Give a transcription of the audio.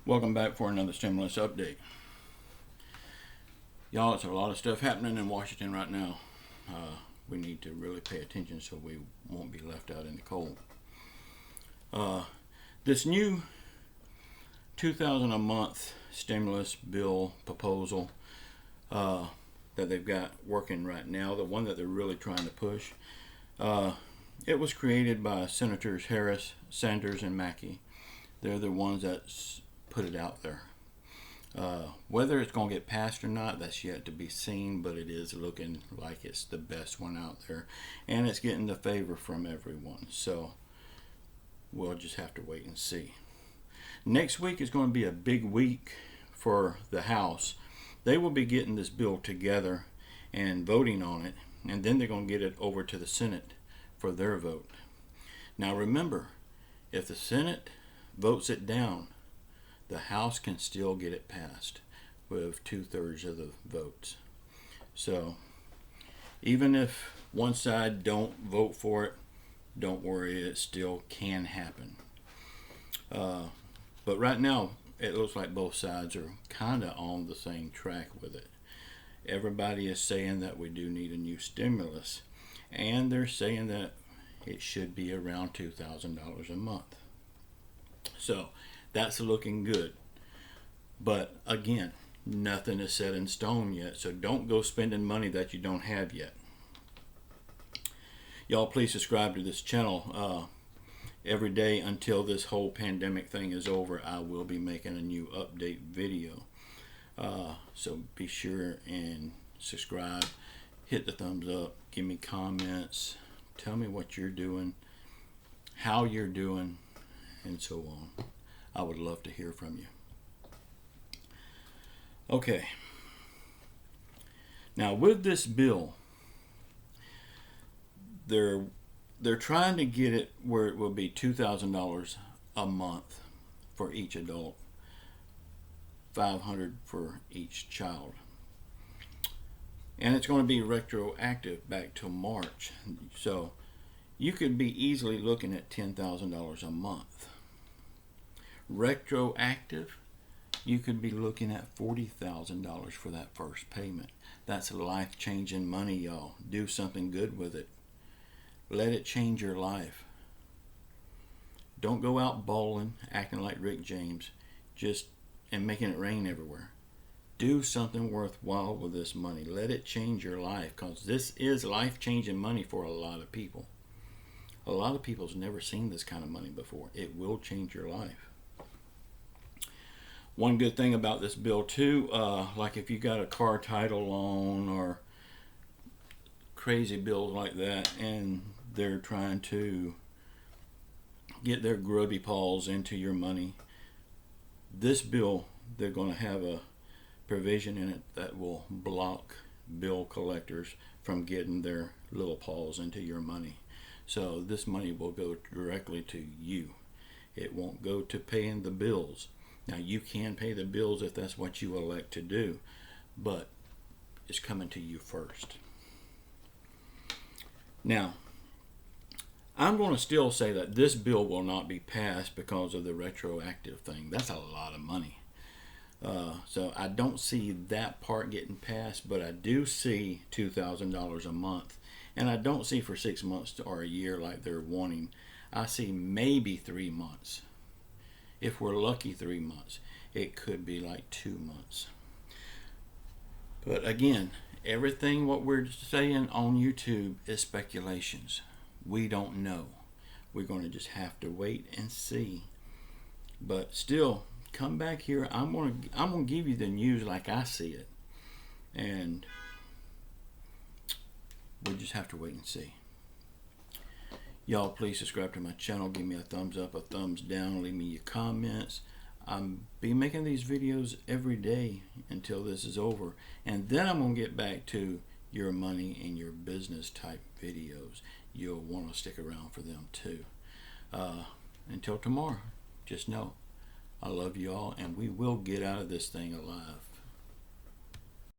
Welcome back for another stimulus update. Y'all, it's a lot of stuff happening in Washington right now. We need to really pay attention so we won't be left out in the cold. This new $2,000 a month stimulus bill proposal that they've got working right now, the one that they're really trying to push, it was created by Senators Harris, Sanders, and Mackey. They're the ones that put it out there. Whether it's going to get passed or not, that's yet to be seen, but it is looking like it's the best one out there, and it's getting the favor from everyone. So we'll just have to wait and see. Next week is going to be a big week for the House. They will be getting this bill together and voting on it, and then they're going to get it over to the Senate for their vote. Now remember, if the Senate votes it down, the House can still get it passed with 2/3 of the votes. So even if one side don't vote for it, don't worry, it still can happen. But right now, it looks like both sides are kind of on the same track with it. Everybody is saying that we do need a new stimulus, and they're saying that it should be around $2,000 a month. So that's looking good. But again, nothing is set in stone yet, so don't go spending money that you don't have yet. Y'all, please subscribe to this channel. Every day until this whole pandemic thing is over, I will be making a new update video. So be sure and subscribe, hit the thumbs up, give me comments, tell me what you're doing, how you're doing, and so on. I would love to hear from you. Okay. Now with this bill, they're trying to get it where it will be $2,000 a month for each adult, $500 for each child, and it's going to be retroactive back to March. So you could be easily looking at $10,000 a month. Retroactive, you could be looking at $40,000 for that first payment. That's life-changing money, y'all. Do something good with it. Let it change your life. Don't go out bawling, acting like Rick James, and making it rain everywhere. Do something worthwhile with this money. Let it change your life, because this is life-changing money for a lot of people. A lot of people's never seen this kind of money before. It will change your life. One good thing about this bill too, like if you got a car title loan or crazy bills like that, and they're trying to get their grubby paws into your money, this bill, they're going to have a provision in it that will block bill collectors from getting their little paws into your money. So this money will go directly to you. It won't go to paying the bills. Now you can pay the bills if that's what you elect to do, but it's coming to you first. Now, I'm going to still say that this bill will not be passed because of the retroactive thing. That's a lot of money. So I don't see that part getting passed, but I do see $2,000 a month. And I don't see for 6 months or a year like they're wanting. I see maybe 3 months. If we're lucky, 3 months. It could be like 2 months. But again, everything what we're saying on YouTube is speculations. We don't know. We're going to just have to wait and see. But still, come back here. I'm going to give you the news like I see it. And we'll just have to wait and see. Y'all, please subscribe to my channel. Give me a thumbs up, a thumbs down. Leave me your comments. I'll be making these videos every day until this is over. And then I'm going to get back to your money and your business type videos. You'll want to stick around for them too. Until tomorrow, just know I love you all, and we will get out of this thing alive.